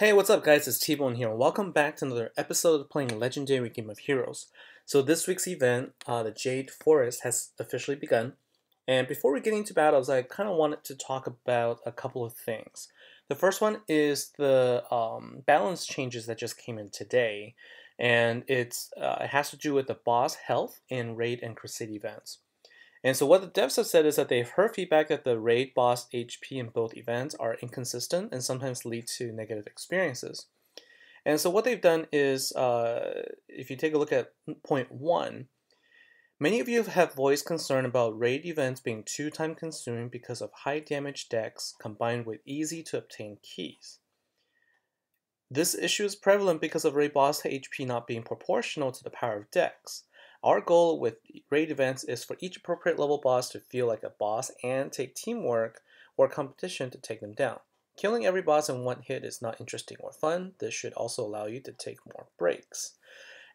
Hey, what's up guys, it's T-Bone here, and welcome back to another episode of playing Legendary Game of Heroes. So this week's event, the Jade Forest, has officially begun. And before we get into battles, I kind of wanted to talk about a couple of things. The first one is the balance changes that just came in today. And it has to do with the boss health in Raid and Crusade events. And so what the devs have said is that they've heard feedback that the raid boss HP in both events are inconsistent and sometimes lead to negative experiences. And so what they've done is, if you take a look at point 1, many of you have voiced concern about raid events being too time consuming because of high damage decks combined with easy to obtain keys. This issue is prevalent because of raid boss HP not being proportional to the power of decks. Our goal with raid events is for each appropriate level boss to feel like a boss and take teamwork or competition to take them down. Killing every boss in one hit is not interesting or fun. This should also allow you to take more breaks.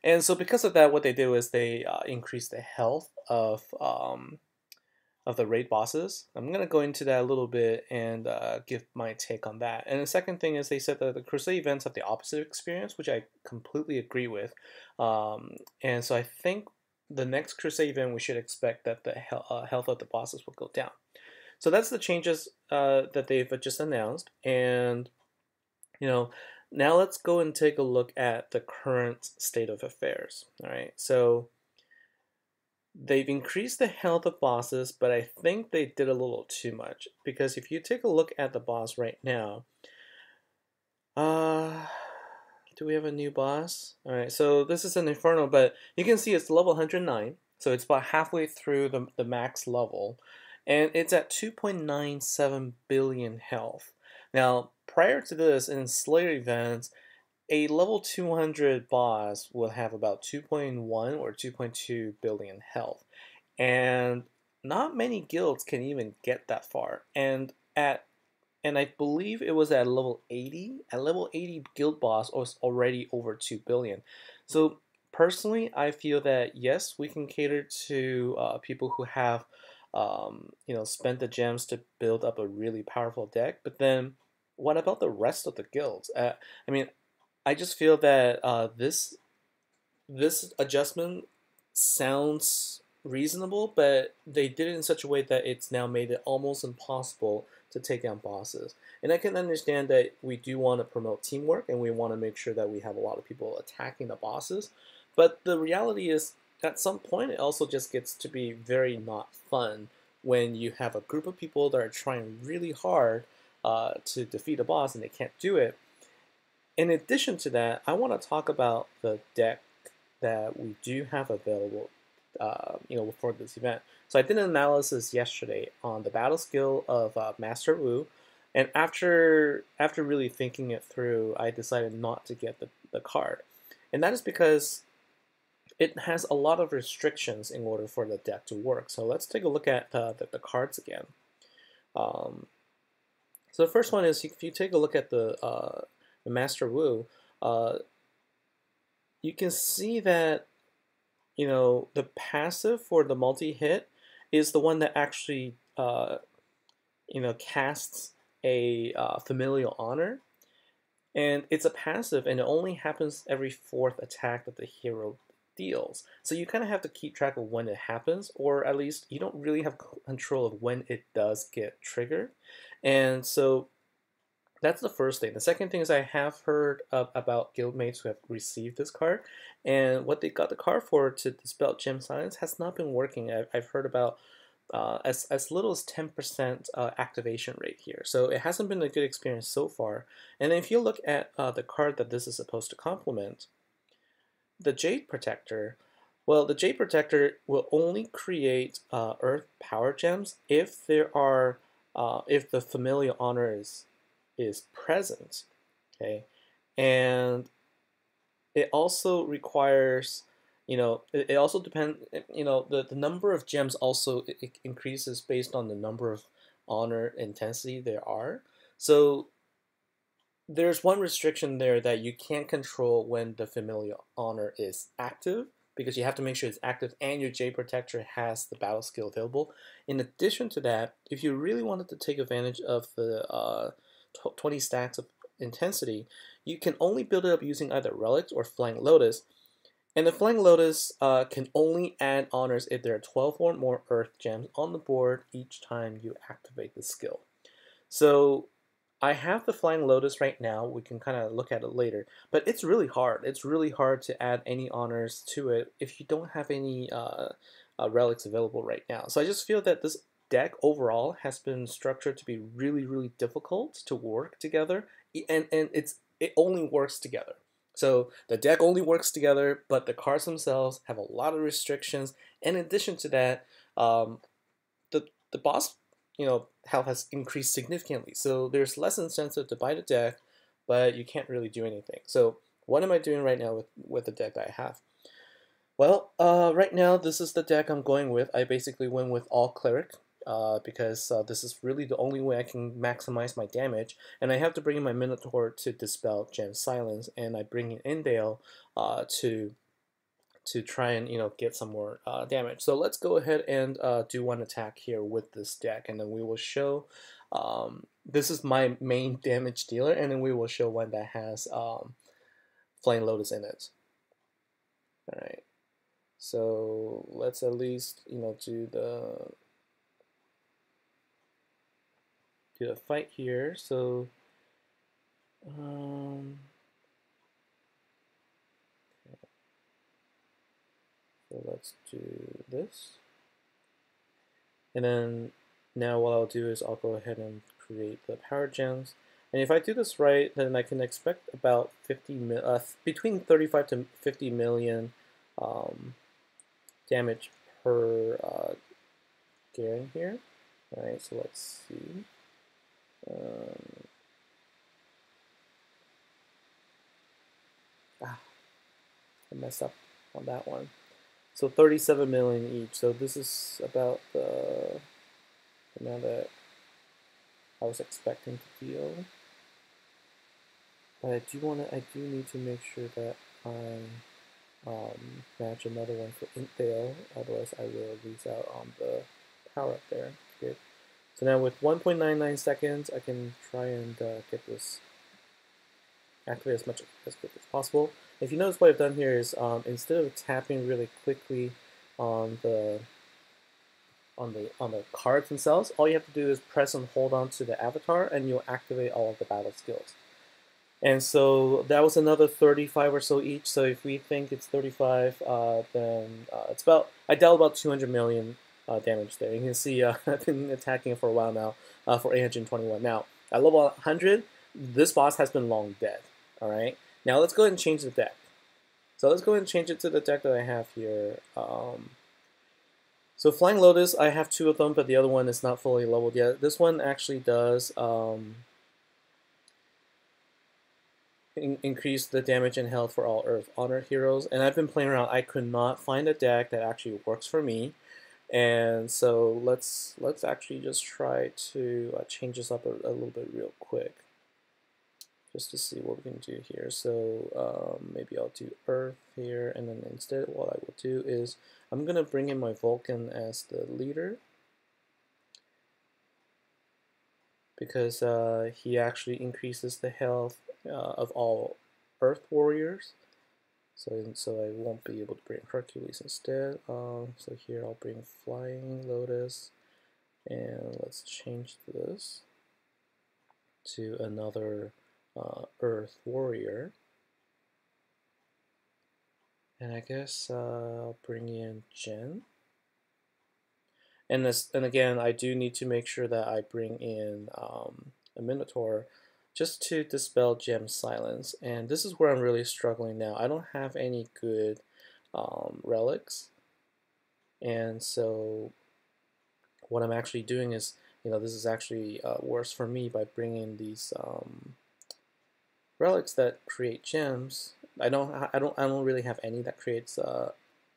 And so because of that, what they do is they increase the health of the raid bosses. I'm going to go into that a little bit and give my take on that. And the second thing is they said that the Crusade events have the opposite experience, which I completely agree with. And so I think the next Crusade event, we should expect that the health of the bosses will go down. So that's the changes that they've just announced. And, now let's go and take a look at the current state of affairs. All right, so they've increased the health of bosses, but I think they did a little too much. Because if you take a look at the boss right now, do we have a new boss? Alright, so this is an Inferno, but you can see it's level 109. So it's about halfway through the max level. And it's at 2.97 billion health. Now, prior to this, in Slayer events, a level 200 boss will have about 2.1 or 2.2 billion health. And not many guilds can even get that far. And I believe it was at level 80. At level 80, guild boss was already over 2 billion. So personally, I feel that yes, we can cater to people who have spent the gems to build up a really powerful deck. But then, what about the rest of the guilds? I just feel that this adjustment sounds reasonable, but they did it in such a way that it's now made it almost impossible to take down bosses. And I can understand that we do want to promote teamwork and we want to make sure that we have a lot of people attacking the bosses. But the reality is, at some point, it also just gets to be very not fun when you have a group of people that are trying really hard to defeat a boss and they can't do it. In addition to that, I want to talk about the deck that we do have available for this event. So I did an analysis yesterday on the battle skill of Master Wu, and after really thinking it through, I decided not to get the card. And that is because it has a lot of restrictions in order for the deck to work. So let's take a look at the cards again. So the first one is, if you take a look at the Master Wu, you can see that the passive for the multi-hit is the one that actually casts a familial honor, and it's a passive, and it only happens every 4th attack that the hero deals. So you kind of have to keep track of when it happens, or at least you don't really have control of when it does get triggered. And so that's the first thing. The second thing is I have heard about guildmates who have received this card, and what they got the card for to dispel gem silence has not been working. I've heard about as little as 10% activation rate here, so it hasn't been a good experience so far. And then if you look at the card that this is supposed to complement, the Jade Protector, well, the Jade Protector will only create Earth Power Gems if there are if the familial honor is present, okay, and it also requires, it also depends, the number of gems also it increases based on the number of honor intensity there are. So there's one restriction there that you can't control when the familial honor is active, because you have to make sure it's active and your Jade Protector has the battle skill available. In addition to that, if you really wanted to take advantage of the 20 stacks of intensity, you can only build it up using either relics or Flying Lotus. And the Flying Lotus can only add honors if there are 12 or more Earth Gems on the board each time you activate the skill. So I have the Flying Lotus right now. We can kind of look at it later. But it's really hard. It's really hard to add any honors to it if you don't have any relics available right now. So I just feel that this deck overall has been structured to be really, really difficult to work together. And it only works together. So the deck only works together, but the cards themselves have a lot of restrictions. And in addition to that, the boss health has increased significantly. So there's less incentive to buy the deck, but you can't really do anything. So what am I doing right now with the deck that I have? Well, right now this is the deck I'm going with. I basically went with all cleric. Because this is really the only way I can maximize my damage, and I have to bring in my Minotaur to dispel Gem Silence, and I bring in Indale to try and get some more damage. So let's go ahead and do one attack here with this deck, and then we will show. This is my main damage dealer, and then we will show one that has Flying Lotus in it. All right. So let's at least do the fight here. So so let's do this, and then now what I'll do is I'll go ahead and create the power gems, and if I do this right, then I can expect about between 35 to 50 million damage per Garen here. All right, so let's see. I messed up on that one. So 37 million each. So this is about the amount that I was expecting to deal. But I do need to make sure that I match another one for Intale, otherwise I will lose out on the power up there. Good. So now with 1.99 seconds, I can try and get this activated as much as quick as possible. If you notice what I've done here is instead of tapping really quickly on the cards themselves, all you have to do is press and hold on to the avatar, and you'll activate all of the battle skills. And so that was another 35 or so each. So if we think it's 35, then it's about, I dealt about 200 million damage there. You can see I've been attacking it for a while now for 821. Now, at level 100, this boss has been long dead. All right. Now let's go ahead and change the deck. So let's go ahead and change it to the deck that I have here. So Flying Lotus, I have two of them, but the other one is not fully leveled yet. This one actually does increase the damage and health for all Earth Honor heroes. And I've been playing around. I could not find a deck that actually works for me. And so let's actually just try to change this up a little bit real quick, just to see what we can do here. So maybe I'll do Earth here, and then instead what I will do is I'm going to bring in my Vulcan as the leader, because he actually increases the health of all Earth warriors. So I won't be able to bring Hercules instead. So here I'll bring Flying Lotus, and let's change this to another Earth warrior. And I guess I'll bring in Jen. And again, I do need to make sure that I bring in a Minotaur just to dispel Gem Silence. And this is where I'm really struggling now. I don't have any good relics. And so what I'm actually doing is, this is actually worse for me by bringing these relics that create gems. I don't really have any that creates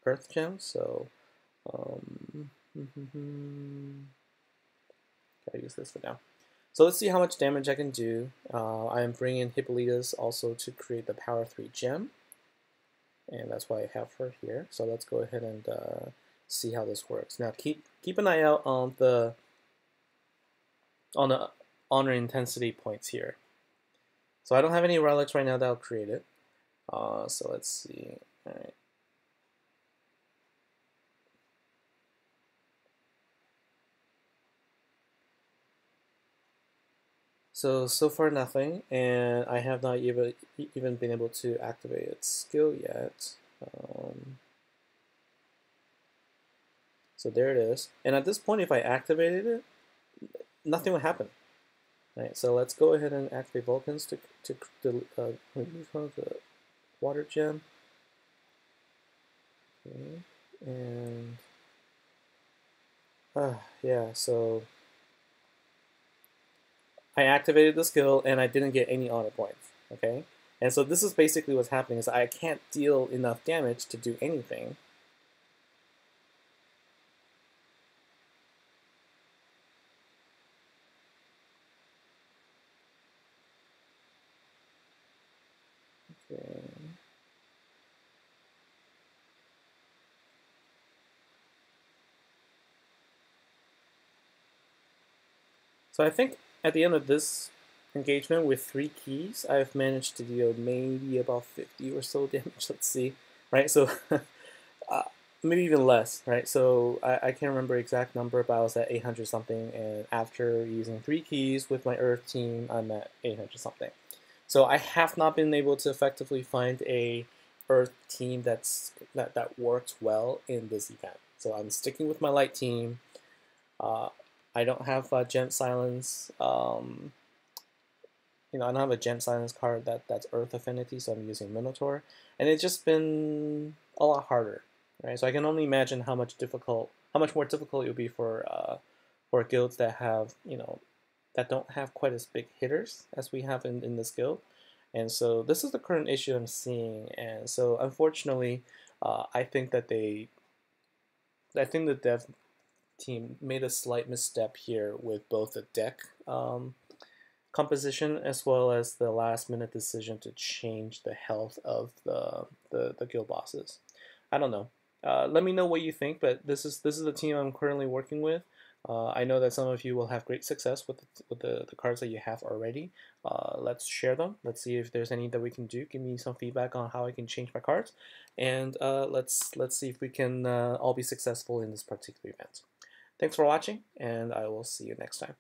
Earth gems, so gotta use this for now. So let's see how much damage I can do. I am bringing Hippolytus also to create the Power 3 gem, and that's why I have her here. So let's go ahead and see how this works. Now keep an eye out on the honor intensity points here. So I don't have any relics right now that'll create it. So let's see. All right. So far nothing, and I have not even been able to activate its skill yet. So there it is. And at this point, if I activated it, nothing will happen. Right. So let's go ahead and activate Vulcans to remove the water gem. Okay. And yeah, so I activated the skill and I didn't get any honor points. Okay. And so this is basically what's happening is I can't deal enough damage to do anything. Okay. So I think at the end of this engagement with 3 keys, I've managed to deal maybe about 50 or so damage. Let's see, right? So uh, maybe even less, right? So I can't remember exact number, but I was at 800 something, and after using 3 keys with my Earth team, I'm at 800 something. So I have not been able to effectively find a Earth team that works well in this event. So I'm sticking with my Light team. Uh, I don't have Gem Silence. I don't have a Gem Silence card that's Earth Affinity, so I'm using Minotaur, and it's just been a lot harder, right? So I can only imagine how much more difficult it would be for guilds that have that don't have quite as big hitters as we have in this guild, and so this is the current issue I'm seeing, and so unfortunately, I think the dev team made a slight misstep here with both the deck composition as well as the last minute decision to change the health of the guild bosses. I don't know. Let me know what you think, but this is the team I'm currently working with. I know that some of you will have great success with the cards that you have already. Let's share them. Let's see if there's any that we can do. Give me some feedback on how I can change my cards, and let's see if we can all be successful in this particular event. Thanks for watching, and I will see you next time.